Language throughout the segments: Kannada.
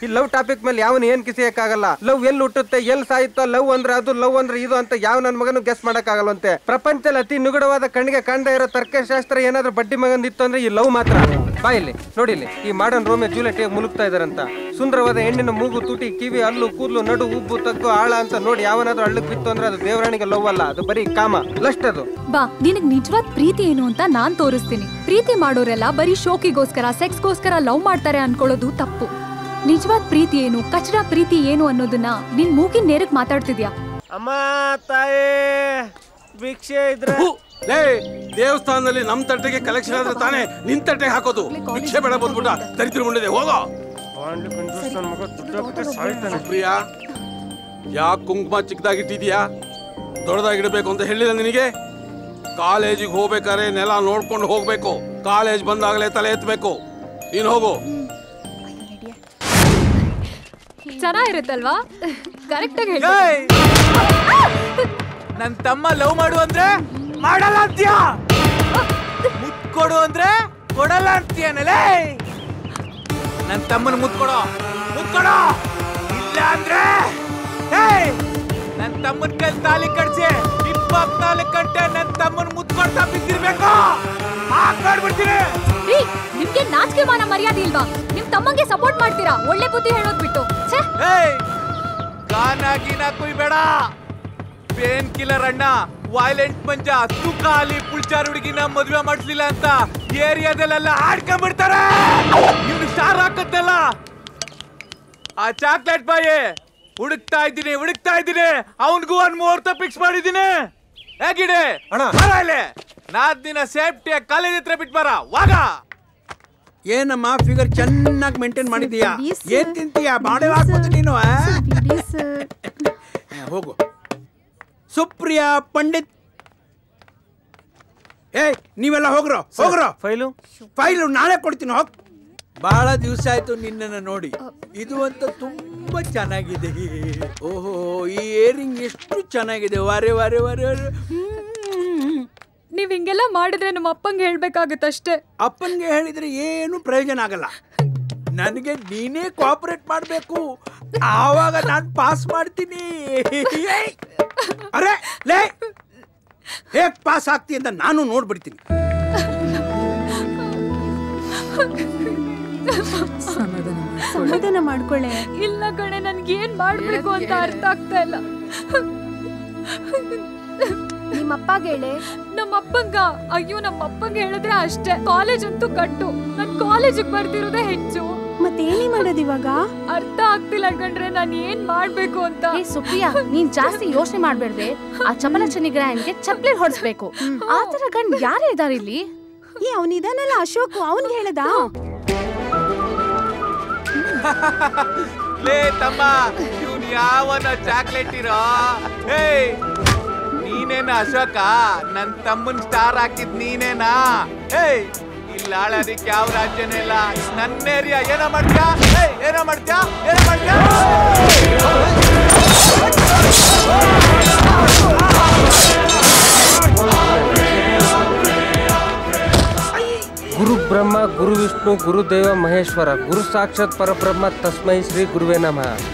ಈ ಲವ್ ಟಾಪಿಕ್ ಮೇಲೆ ಯಾವನು ಏನ್ ಕಿಸಿಯಕ್ಕಾಗಲ್ಲ. ಲವ್ ಎಲ್ಲಿ ಹುಟ್ಟುತ್ತೆ, ಎಲ್ಲಿ ಸಾಯುತ್ತೋ, ಲವ್ ಅಂದ್ರೆ ಅದು, ಲವ್ ಅಂದ್ರೆ ಇದು ಅಂತ ಯಾವ ನನ್ನ ಮಗನು ಗೆಸ್ ಮಾಡಕ್ಕಾಗಲ್ವಂತೆ. ಪ್ರಪಂಚದಲ್ಲಿ ಅತಿ ನಿಗೂಢವಾದ ಕಣ್ಣಿಗೆ ಕಾಣದೇ ಇರೋ ತರ್ಕಶಾಸ್ತ್ರ ಏನಾದ್ರೂ ಬಡ್ಡಿ ಮಗಂದಿತ್ತು ಅಂದ್ರೆ ಈ ಲವ್ ಮಾತ್ರ. ಬಾಯಿಲಿ ನೋಡಿಲಿ, ಈ ಮಾಡರ್ನ್ ರೋಮಿಯೋ ಜೂಲಿಯಟ್ ಮುಳುಗ್ತಾ ಇದಾರಂತ. ಸುಂದರವಾದ ಹೆಣ್ಣಿನ ಮೂಗು, ತುಟಿ, ಕಿವಿ, ಹಲ್ಲು, ಕೂದಲು, ನಡು, ಉಬ್ಬು, ತಗ್ಗು, ಆಳ ಅಂತ ನೋಡಿ ಯಾವನಾದ್ರೂ ಹಳ್ಳಕ್ ಬಿತ್ತು ಅಂದ್ರೆ ಅದು ದೇವರಾಣಿಗೆ ಲವ್ ಅಲ್ಲ, ಅದು ಬರೀ ಕಾಮ, ಲಸ್ಟ್. ಅದು ಬಾ, ನಿನಗ್ ನಿಜವಾದ ಪ್ರೀತಿ ಏನು ಅಂತ ನಾನ್ ತೋರಿಸ್ತೀನಿ. ಪ್ರೀತಿ ಮಾಡೋರೆಲ್ಲ ಬರೀ ಶೋಕಿಗೋಸ್ಕರ, ಸೆಕ್ಸ್ಗೋಸ್ಕರ ಲವ್ ಮಾಡ್ತಾರೆ ಅನ್ಕೊಳ್ಳೋದು ತಪ್ಪು. ನಿಜವಾದ ಪ್ರೀತಿ ಏನು, ಕಚಡ ಪ್ರೀತಿ ಏನು ಅನ್ನೋದನ್ನ ನಿನ್ ಮೂಗಿನ ನೇರಕ್ ಮಾತಾಡ್ತಿದ್ಯಾ? ಅಮ್ಮ ತಾಯಿ ಭಿಕ್ಷೆ ಇದ್ರೆ ದೇವಸ್ಥಾನದಲ್ಲಿ ನಮ್ ತಟ್ಟೆಗೆ ಕಲೆಕ್ಷನ್ ಆದ್ರೆ ತಾನೇ ನಿನ್ ತಟ್ಟೆಗೆ ಹಾಕೋದು. ಭಿಕ್ಷೆ ಬೇಡ ಬಂದ್ಬಿಟ್ಟ ದರಿದ್ರ ಮುಂಡಿದೆ, ಹೋಗೋ. ಪ್ರಿಯಾ, ಯಾಕೆ ಕುಂಕುಮ ಚಿಕ್ಕದಾಗಿಟ್ಟಿದ್ಯಾ? ದೊಡ್ಡದಾಗಿಡ್ಬೇಕು ಅಂತ ಹೇಳಿಲ್ಲ ನಿನಗೆ? ಕಾಲೇಜಿಗೆ ಹೋಗ್ಬೇಕಾದ್ರೆ ನೆಲ ನೋಡ್ಕೊಂಡು ಹೋಗ್ಬೇಕು. ಕಾಲೇಜ್ ಬಂದಾಗಲೇ ತಲೆ ಎತ್ತಬೇಕು. ನೀನ್ ಹೋಗು. ಚೆನ್ನಾಗಿರುತ್ತಲ್ವಾ? ಕರೆಕ್ಟ್ ಆಗಿ ಹೇಳಿ. ನನ್ ತಮ್ಮ ಲವ್ ಮಾಡು ಅಂದ್ರೆ ಮಾಡಲ್ಲ ಅಂತೀಯ, ಮುತ್ಕೊಡು ಅಂದ್ರೆ ಕೊಡಲ್ಲ ಅಂತೀಯನಲೇ. ನನ್ ತಮ್ಮನ ಮುತ್ಕೊಡೋ, ಮುತ್ಕೊಡೋ. ಇಲ್ಲ ಅಂದ್ರೆ ನನ್ ತಮ್ಮನ ಕೈ ತಾಲಿ ಕಟ್ಸಿ 24 ಗಂಟೆ ನನ್ ತಮ್ಮನ ಮುತ್ಕೊಡ್ತಾ ಬಿದ್ದಿರ್ಬೇಕು. ಹಾಕ್ಬಿಡ್ತೀನಿ. ನಿಮ್ಗೆ ನಾಚಿಕೆ ಮಾನ ಮರ್ಯಾದೆ ಇಲ್ವಾ? ನಿಮ್ ತಮ್ಮಂಗೆ ಸಪೋರ್ಟ್ ಮಾಡ್ತೀರಾ? ಒಳ್ಳೆ ಬುದ್ಧಿ ಹೇಳೋದ್ ಬಿಟ್ಟು. ಗಾನ ಗೀನ ಕುಯ್ಬೇಡ. ಪೇನ್ ಕಿಲ್ಲರ್ ಅಣ್ಣ, ವೈಲೆಂಟ್ ಮಂಜ, ತುಕಾಲಿ ಪುಳ್ಚಾರ್ ಹುಡುಗಿನ ಮದ್ವೆ ಮಾಡಿಸ್ಲಿಲ್ಲ ಅಂತ ಏರಿಯಾದಲ್ಲೆಲ್ಲ ಆಡ್ಕೊಂಡ್ಬಿಡ್ತಾರೆ. ಇವ್ನು ಸ್ಟಾರ್ ಹಾಕತ್ತಲ್ಲ ಆ ಚಾಕ್ಲೇಟ್ ಬಾಯಿ ಹುಡುಕ್ತಾ ಇದ್ದೀನಿ. ಅವನ್ಗೂ ಒಂದ್ ಮುಹೂರ್ತ ಫಿಕ್ಸ್ ಮಾಡಿದ್ದೀನಿ. ಹೇಗಿದೆ ನಾಲ್ಕು ದಿನ ಸೇಫ್ಟಿ ಕಾಲೇಜ್ ಹತ್ರ ಬಿಟ್ಟು ಬರ. ವಾಗ ಏನಮ್ಮ ಫಿಗರ್ ಚೆನ್ನಾಗಿ ಮೇಂಟೈನ್ ಮಾಡಿದೀಯಾ? ಏನ್ ತಿಂತೀಯಾ? ಬಾಳೆ ಹಾಕ್ಬೋದು ನೀನು. ಹೋಗು. ಸುಪ್ರಿಯಾ ಪಂಡಿತ್, ನೀವೆಲ್ಲ ಹೋಗ್ರೋ. ಫೈಲು ನಾಳೆ ಕೊಡ್ತೀನಿ. ಹೋಗ್. ಬಹಳ ದಿವಸ ಆಯ್ತು ನಿನ್ನನ್ನು ನೋಡಿ. ಇದು ಅಂತ ತುಂಬಾ ಚೆನ್ನಾಗಿದೆ. ಓಹೋ, ಈ ಇಯರಿಂಗ್ ಎಷ್ಟು ಚೆನ್ನಾಗಿದೆ. ವಾರೆ ವಾರೆ ವಾರೆ ವಾರೆ. ನೀವ್ ಹಿಂಗೆಲ್ಲ ಮಾಡಿದ್ರೆ ನಮ್ಮ ಅಪ್ಪಂಗೆ ಹೇಳ್ಬೇಕಾಗತ್ತಷ್ಟೇ. ಅಪ್ಪನ್ಗೆ ಹೇಳಿದ್ರೆ ಏನು ಪ್ರಯೋಜನ ಆಗಲ್ಲ. ನನಗೆ ನೀನೇ ಕೋಆಪರೇಟ್ ಮಾಡ್ಬೇಕು, ಆವಾಗ ನಾನು ಪಾಸ್ ಮಾಡ್ತೀನಿ. ಅರೆ ಲೇ, ಹೇಗ್ ಪಾಸ್ ಆಗ್ತಿ ಅಂತ ನಾನು ನೋಡ್ಬಿಡ್ತೀನಿ. ಸಮಾಧಾನ ಮಾಡ್ಕೊಳ್ಳೆ. ಇಲ್ಲ ಕಣೆ, ನನ್ಗೆ ಏನ್ ಮಾಡ್ಬೇಕು ಅಂತ ಅರ್ಥ ಆಗ್ತಾ ಇಲ್ಲ. ನಿಮ್ಮಪ್ಪಗೆ ಹೇಳೆ. ನಮ್ಮಪ್ಪಂಗ? ಅಯ್ಯೋ, ನಮ್ಮಪ್ಪಂಗೆ ಹೇಳಿದ್ರೆ ಅಷ್ಟೇ. ಕಾಲೇಜ್ ಅಂತೂ ಕಟ್ಟು. ನನ್ ಕಾಲೇಜಿಗೆ ಬರ್ತಿರೋದೇ ಹೆಚ್ಚು. ಮತ್ತೇನೇ ಮಾಡೋದು ಇವಾಗ? ಅರ್ಥ ಆಗ್ತಿಲ್ಲ ಕಣ್ರೆ, ನಾನ್ ಏನ್ ಮಾಡ್ಬೇಕು ಅಂತ. ಸುಪ್ರಿಯಾ, ನೀನ್ ಜಾಸ್ತಿ ಯೋಚನೆ ಮಾಡ್ಬೇಡ್ದೆ. ಆ ಚಪಲ ಚನಿಗ್ರಾಯನ್ಗೆ ಚಪ್ಲಿ ಹೊಡ್ಸ್ಬೇಕು. ಆತರ ಗಂಡ್ ಯಾರೇ ಇದಾರೆ ಇಲ್ಲಿ? ಅವನಿದಾನಲ್ಲ ಅಶೋಕ್, ಅವನ್ಗೆ ಹೇಳದ. ಲೇ ತಮ್ಮ, ಇವ್ನು ಯಾವನ ಚಾಕ್ಲೇಟ್ ಇರೋ? ನೀನೇನಾ ಅಶೋಕ? ನನ್ ತಮ್ಮನ್ ಸ್ಟಾರ್ ಹಾಕಿದ್ ನೀನೇನಾ? ಇಲ್ಲ ಆಳೋದಿಕ್ಕೆ ಯಾವ ರಾಜ್ಯನೂ ಇಲ್ಲ. ನನ್ನ ಏರಿಯಾ ಏನೋ ಮಾಡ್ತೀಯಾ? ಏನೋ ಮಾಡ್ತೀಯಾ? ಗುರು ಬ್ರಹ್ಮ, ಗುರು ವಿಷ್ಣು, ಗುರುದೇವ ಮಹೇಶ್ವರ, ಗುರು ಸಾಕ್ಷಾತ್ ಪರಬ್ರಹ್ಮ, ತಸ್ಮೈ ಶ್ರೀ ಗುರುವೇ ನಮಃ.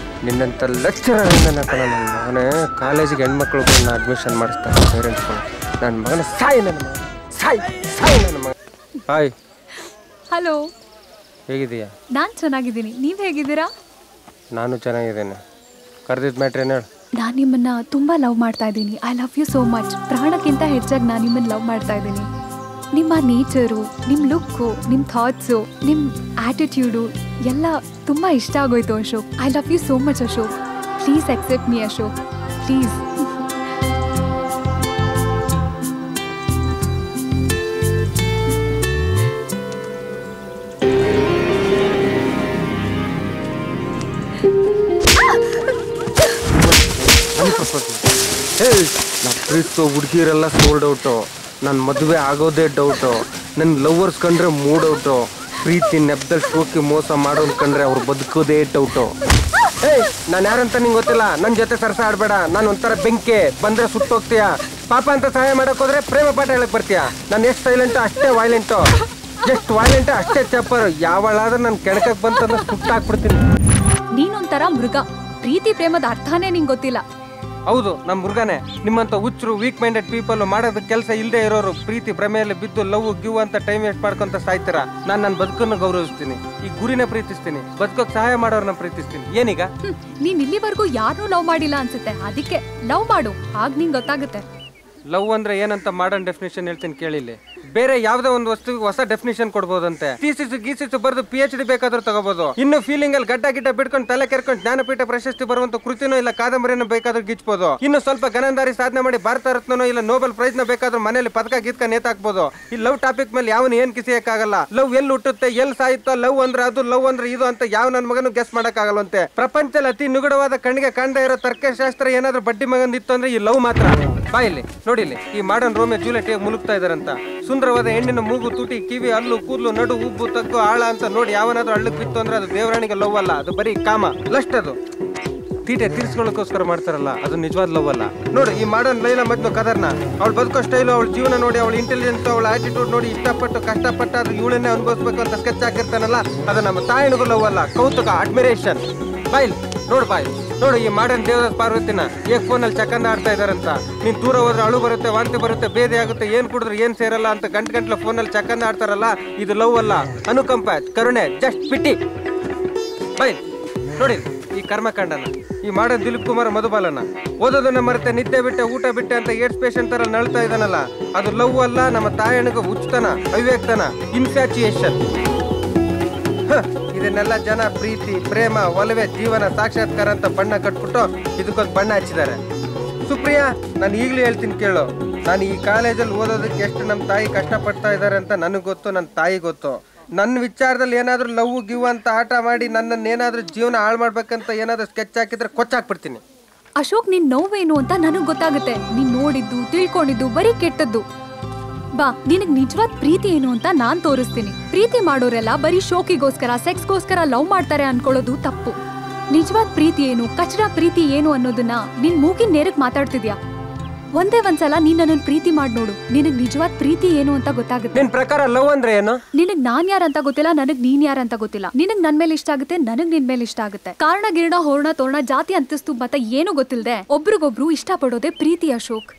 ನಿನ್ನಂತ ಲೆಕ್ಚರರ್ ನಾನೇ ಕಾಲೇಜಿಗೆ ಹೆಣ್ಮಕ್ಳಿಗೆ ಅಡ್ಮಿಷನ್ ಮಾಡಿಸ್ತಾರೆ ಪೇರೆಂಟ್ಸ್ಗಳು. ನನ್ನ ಮಗನ ಸಾಯಿ, ನನ್ನ ಮಗ. ಹಾಯ್. ಹಲೋ, ಹೇಗಿದೀಯಾ? ನಾನ್ ಚೆನ್ನಾಗಿದ್ದೀನಿ. ನೀವ್ ಹೇಗಿದ್ದೀರಾ? ನಾನು ಚೆನ್ನಾಗಿದ್ದೇನೆ. ಕರೆದಿದ್ದ ಮ್ಯಾಟ್ರ್ ಏನು ಹೇಳು? ನಾನು ನಿಮ್ಮನ್ನ ತುಂಬಾ ಲವ್ ಮಾಡ್ತಾ ಇದ್ದೀನಿ. I love you so much. ಪ್ರಾಣಕ್ಕಿಂತ ಹೆಚ್ಚಾಗಿ ನಾನು ನಿಮ್ಮನ್ನ ಲವ್ ಮಾಡ್ತಾ ಇದ್ದೀನಿ. ನಿಮ್ಮ ನೇಚರು, ನಿಮ್ಮ ಲುಕ್ಕು, ನಿಮ್ಮ ಥಾಟ್ಸು, ನಿಮ್ಮ ಆಟಿಟ್ಯೂಡು ಎಲ್ಲ ತುಂಬ ಇಷ್ಟ ಆಗೋಯ್ತು Ashok. I love you so much Ashok. Please accept me Ashok, please. ನಾ ಪ್ರೀತಿಸೋ ಹುಡುಗಿರೆಲ್ಲ ಸೋಲ್ಡ್ ಔಟು. ನನ್ನ ಮದುವೆ ಆಗೋದೇ ಡೌಟು. ನನ್ನ ಲವರ್ಸ್ ಕಂಡ್ರೆ ಮೂಡ್ ಔಟು. ಪ್ರೀತಿ ನೆಪದಲ್ಲಿ ಶೋಕಿ ಮೋಸ ಮಾಡೋನ್ ಕಂಡ್ರೆ ಅವ್ರು ಬದುಕೋದೇ ಡೌಟು. ನಾನು ಯಾರಂತ ನಿಂಗೆ ಗೊತ್ತಿಲ್ಲ. ನನ್ನ ಜೊತೆ ಸರ್ಸ ಆಡ್ಬೇಡ. ನಾನು ಒಂಥರ ಬೆಂಕಿ, ಬಂದ್ರೆ ಸುಟ್ಟೋಗ್ತೀಯ. ಪಾಪ ಅಂತ ಸಹಾಯ ಮಾಡಕ್ ಹೋದ್ರೆ ಪ್ರೇಮ ಪಾಠ ಹೇಳಕ್ ಬರ್ತೀಯ. ನಾನು ಎಷ್ಟು ಸೈಲೆಂಟು ಅಷ್ಟೇ ವೈಲೆಂಟು, ಎಷ್ಟು ವೈಲೆಂಟು ಅಷ್ಟೇ ಚಪ್ಪರು. ಯಾವಳಾದ್ರೆ ನನ್ನ ಕೆಣಕಕ್ಕೆ ಬಂತಂದ್ರೆ ಸುಟ್ಟಾಕ್ಬಿಡ್ತೀನಿ. ಒಂಥರ ಮೃಗ. ಪ್ರೀತಿ ಪ್ರೇಮದ ಅರ್ಥನೇ ನಿಂಗೆ ಗೊತ್ತಿಲ್ಲ. ಹೌದು, ನಮ್ಮ ಮೃಗನೇ. ನಿಮ್ಮಂತ ಹುಚ್ಚರು ವೀಕ್ ಮೈಂಡೆಡ್ ಪೀಪಲ್ ಮಾಡೋದ ಕೆಲಸ ಇಲ್ಲದೆ ಇರೋರು ಪ್ರೀತಿ ಭ್ರಮೆಯಲ್ಲಿ ಬಿದ್ದು ಲವ್ ಗಿವ್ ಅಂತ ಟೈಮ್ ವೇಸ್ಟ್ ಮಾಡ್ಕೊಂತ ಸಾಯ್ತೀರಾ. ನಾನು ನನ್ನ ಬದುಕನ್ನು ಗೌರವಿಸ್ತೀನಿ, ಈ ಗುರಿನ ಪ್ರೀತಿಸ್ತೀನಿ, ಬದುಕೋಕ್ ಸಹಾಯ ಮಾಡೋರ್ನ ಪ್ರೀತಿಸ್ತೀನಿ. ಏನೀಗ ನೀನ್ ಇಲ್ಲಿವರೆಗೂ ಯಾರನ್ನೂ ಲವ್ ಮಾಡಿಲ್ಲ ಅನ್ಸುತ್ತೆ. ಅದಕ್ಕೆ ಲವ್ ಮಾಡು, ಆಗ ನಿಂಗೆ ಗೊತ್ತಾಗುತ್ತೆ. ಲವ್ ಅಂದ್ರೆ ಏನಂತ ಮಾಡರ್ನ್ ಡೆಫಿನೇಷನ್ ಹೇಳ್ತೀನಿ ಕೇಳಿಲ್ಲಿ. ಬೇರೆ ಯಾವ್ದೋ ಒಂದು ವಸ್ತುವಿಗೆ ಹೊಸ ಡೆಫಿನೇಷನ್ ಕೊಡ್ಬೋದಂತೆ. ಥೀಸಿಸ್ ಗೀಸಿಸ್ ಬರೆದು PhD ಬೇಕಾದ್ರೂ ತಗೋಬಹುದು. ಇನ್ನು ಫೀಲಿಂಗ್ ಅಲ್ಲಿ ಗಡ್ಡ ಗಿಡ್ಡ ಬಿಡ್ಕೊಂಡು ತಲೆ ಕೆರ್ಕೊಂಡು ಜ್ಞಾನಪೀಠ ಪ್ರಶಸ್ತಿ ಬರುವಂತ ಕೃತಿನೋ ಇಲ್ಲ ಕಾದಂಬರಿಯನ್ನು ಬೇಕಾದ್ರೂ ಗಿಚ್ಬೋದು. ಇನ್ನು ಸ್ವಲ್ಪ ಗನಂದಾರಿ ಸಾಧನೆ ಮಾಡಿ ಭಾರತ ರತ್ನನೋ ಇಲ್ಲ ನೋಬೆಲ್ ಪ್ರೈಸ್ ನ ಬೇಕಾದ್ರೂ ಮನೇಲಿ ಪದಕ ಗೀತ್ಕ ನೇತಾಕ್ಬೋದು. ಈ ಲವ್ ಟಾಪಿಕ್ ಮೇಲೆ ಯಾವನು ಏನ್ ಕಿಸಿಯಕ್ಕಾಗಲ್ಲ. ಲವ್ ಎಲ್ಲಿ ಹುಟ್ಟುತ್ತೆ, ಎಲ್ಲಿ ಸಾಯುತ್ತೋ, ಲವ್ ಅಂದ್ರೆ ಅದು, ಲವ್ ಅಂದ್ರೆ ಇದು ಅಂತ ಯಾವ ನನ್ನ ಮಗನು ಗೆಸ್ ಮಾಡಕ್ಕಾಗಲ್ಲಂತೆ. ಪ್ರಪಂಚದಲ್ಲಿ ಅತಿ ನಿಗೂಢವಾದ ಕಣ್ಣಿಗೆ ಕಾಣದೇ ಇರೋ ತರ್ಕಶಾಸ್ತ್ರ ಏನಾದ್ರೂ ಬಡ್ಡಿ ಮಗಂದಿತ್ತು ಅಂದ್ರೆ ಈ ಲವ್ ಮಾತ್ರ. ಬಾಯಿಲಿ ನೋಡಿಲಿ, ಈ ಮಾಡರ್ನ್ ರೋಮಿಯೋ ಜೂಲಿಯಟ್ ಮುಳುಗ್ತಾ ಇದಾರಂತ. ಸುಂದರವಾದ ಹೆಣ್ಣಿನ ಮೂಗು, ತುಟಿ, ಕಿವಿ, ಹಲ್ಲು, ಕೂದಲು, ನಡು, ಉಬ್ಬು, ತಗ್ಗು, ಆಳ ಅಂತ ನೋಡಿ ಯಾವನಾದ್ರೂ ಹಳ್ಳಕ್ ಬಿತ್ತು ಅಂದ್ರೆ ಅದು ದೇವರಾಣಿಗೆ ಲವ್ ಅಲ್ಲ, ಅದು ಬರೀ ಕಾಮ, ಲಸ್ಟ್. ಅದು ತೀಟೆ ತೀರ್ಸ್ಕೊಳ್ಳೋಕೋಸ್ಕರ ಮಾಡ್ತಾರಲ್ಲ, ಅದು ನಿಜವಾದ ಲವ್ ಅಲ್ಲ. ನೋಡು ಈ ಮಾಡರ್ನ್ ಲೈಲಾ ಮಜ್ನು ಕದರ್ನ, ಅವಳು ಬದುಕೋ ಸ್ಟೈಲು, ಅವಳ ಜೀವನ ನೋಡಿ, ಅವಳ ಇಂಟೆಲಿಜೆನ್ಸ್, ಅವಳ ಆಟಿಟ್ಯೂಡ್ ನೋಡಿ ಇಷ್ಟಪಟ್ಟು ಕಷ್ಟಪಟ್ಟು ಅದು ಇವಳನ್ನೇ ಅನುಭವಿಸ್ಬೇಕು ಅಂತ ಸ್ಕೆಚ್ ಹಾಕಿರ್ತಾನಲ್ಲ, ಅದು ನಮ್ಮ ತಾಯಿನಿಗೂ ಲವ್ ಅಲ್ಲ, ಕೌತುಕ, ಅಡ್ಮಿರೇಷನ್. ಬಾಯ್ಲ್ ನೋಡು, ಬಾಯ್ ನೋಡು, ಈ ಮಾಡರ್ನ್ ದೇವದಾಸ್ ಪಾರ್ವತಿನ ಏಕ್ ಫೋನಲ್ಲಿ ಚಕ್ಕಂದ ಆಡ್ತಾ ಇದಾರಂತ. ನೀನ್ ದೂರ ಹೋದ್ರೆ ಅಳು ಬರುತ್ತೆ, ವಾಂತಿ ಬರುತ್ತೆ, ಬೇದಿ ಆಗುತ್ತೆ, ಏನ್ ಕುಡಿದ್ರೆ ಏನ್ ಸೇರಲ್ಲ ಅಂತ ಗಂಟೆ ಫೋನಲ್ಲಿ ಚಕ್ಕಂದ ಆಡ್ತಾರಲ್ಲ, ಇದು ಲವ್ ಅಲ್ಲ, ಅನುಕಂಪ, ಕರುಣೆ, ಜಸ್ಟ್ ಪಿಟಿ. ಬಾಯ್ ನೋಡಿ ಈ ಕರ್ಮಕಾಂಡನ, ಈ ಮಾಡರ್ನ್ ದಿಲೀಪ್ ಕುಮಾರ್ ಮಧುಬಾಲನ, ಓದೋದನ್ನ ಮರೆತೆ, ನಿದ್ದೆ ಬಿಟ್ಟೆ, ಊಟ ಬಿಟ್ಟೆ ಅಂತ ಏಡ್ಸ್ ಪೇಷಂಟ್ ತರ ನಳ್ತಾ ಇದಾನಲ್ಲ, ಅದು ಲವ್ ಅಲ್ಲ, ನಮ್ಮ ತಾಯಣಿಗೆ ಹುಚ್ಚತನ, ಅವಿವೇಕ್ತನ, ಇನ್ಫ್ಯಾಚುಯೇಷನ್. ಇದನ್ನೆಲ್ಲ ಜನ ಪ್ರೀತಿ, ಪ್ರೇಮ, ಒಲವೇ, ಜೀವನ, ಸಾಕ್ಷಾತ್ಕಾರ ಅಂತ ಬಣ್ಣ ಕಟ್ಬಿಟ್ಟು ಇದಕ್ಕೊಂದು ಬಣ್ಣ ಹಚ್ಚಿದ್ದಾರೆ. ಸುಪ್ರಿಯಾ, ನಾನು ಈಗಲೂ ಹೇಳ್ತೀನಿ ಕೇಳು, ನಾನು ಈ ಕಾಲೇಜಲ್ಲಿ ಓದೋದಕ್ಕೆ ಎಷ್ಟು ನಮ್ಮ ತಾಯಿ ಕಷ್ಟಪಡ್ತಾ ಇದ್ದಾರೆ ಅಂತ ನನಗೆ ಗೊತ್ತು, ನನ್ನ ತಾಯಿ ಗೊತ್ತು. ನನ್ನ ವಿಚಾರದಲ್ಲಿ ಏನಾದರೂ ಲವ್ ಗಿವ್ ಅಂತ ಆಟ ಮಾಡಿ ನನ್ನನ್ನೇನಾದ್ರೂ ಜೀವನ ಹಾಳು ಮಾಡ್ಬೇಕಂತ ಏನಾದರೂ ಸ್ಕೆಚ್ ಹಾಕಿದ್ರೆ ಕೊಚ್ಚಾಕ್ಬಿಡ್ತೀನಿ. ಅಶೋಕ್, ನಿನ್ ನೋವೇನು ಅಂತ ನನಗ್ ಗೊತ್ತಾಗುತ್ತೆ. ನೀನ್ ನೋಡಿದ್ದು ತಿಳ್ಕೊಂಡಿದ್ದು ಬರೀ ಕೆಟ್ಟದ್ದು. ಬಾ, ನಿನಗ್ ನಿಜವಾದ ಪ್ರೀತಿ ಏನು ಅಂತ ನಾನ್ ತೋರಿಸ್ತೀನಿ. ಪ್ರೀತಿ ಮಾಡೋರೆಲ್ಲ ಬರೀ ಶೋಕಿಗೋಸ್ಕರ, ಸೆಕ್ಸ್ಗೋಸ್ಕರ ಲವ್ ಮಾಡ್ತಾರೆ ಅನ್ಕೊಳ್ಳೋದು ತಪ್ಪು. ನಿಜವಾದ ಪ್ರೀತಿ ಏನು, ಕಚರಾ ಪ್ರೀತಿ ಏನು ಅನ್ನೋದನ್ನ ನಿನ್ ಮೂಗಿನ ನೇರಕ್ ಮಾತಾಡ್ತಿದ್ಯಾ. ಒಂದೇ ಒಂದ್ಸಲ ನೀನ್ ನನ್ನ ಪ್ರೀತಿ ಮಾಡಿ ನೋಡು, ನಿನಗ್ ನಿಜವಾದ ಪ್ರೀತಿ ಏನು ಅಂತ ಗೊತ್ತಾಗುತ್ತೆ. ನಿನ್ ಪ್ರಕಾರ ಲವ್ ಅಂದ್ರೆ ಏನು? ನಿನಗ್ ನಾನ್ ಯಾರಂತ ಗೊತ್ತಿಲ್ಲ, ನನಗ್ ನೀನ್ ಯಾರಂತ ಗೊತ್ತಿಲ್ಲ. ನಿನಗ್ ನನ್ ಮೇಲೆ ಇಷ್ಟ ಆಗುತ್ತೆ, ನನಗ್ ನಿನ್ ಮೇಲೆ ಇಷ್ಟ ಆಗುತ್ತೆ. ಕಾರಣ ಗಿರಣ, ಹೋರ್ಣ ತೋರಣ, ಜಾತಿ ಅಂತಸ್ತು ಮತ ಏನು ಗೊತ್ತಿಲ್ಲದೆ ಒಬ್ರಿಗೊಬ್ರು ಇಷ್ಟ ಪಡೋದೇ ಪ್ರೀತಿ ಅಶೋಕ್.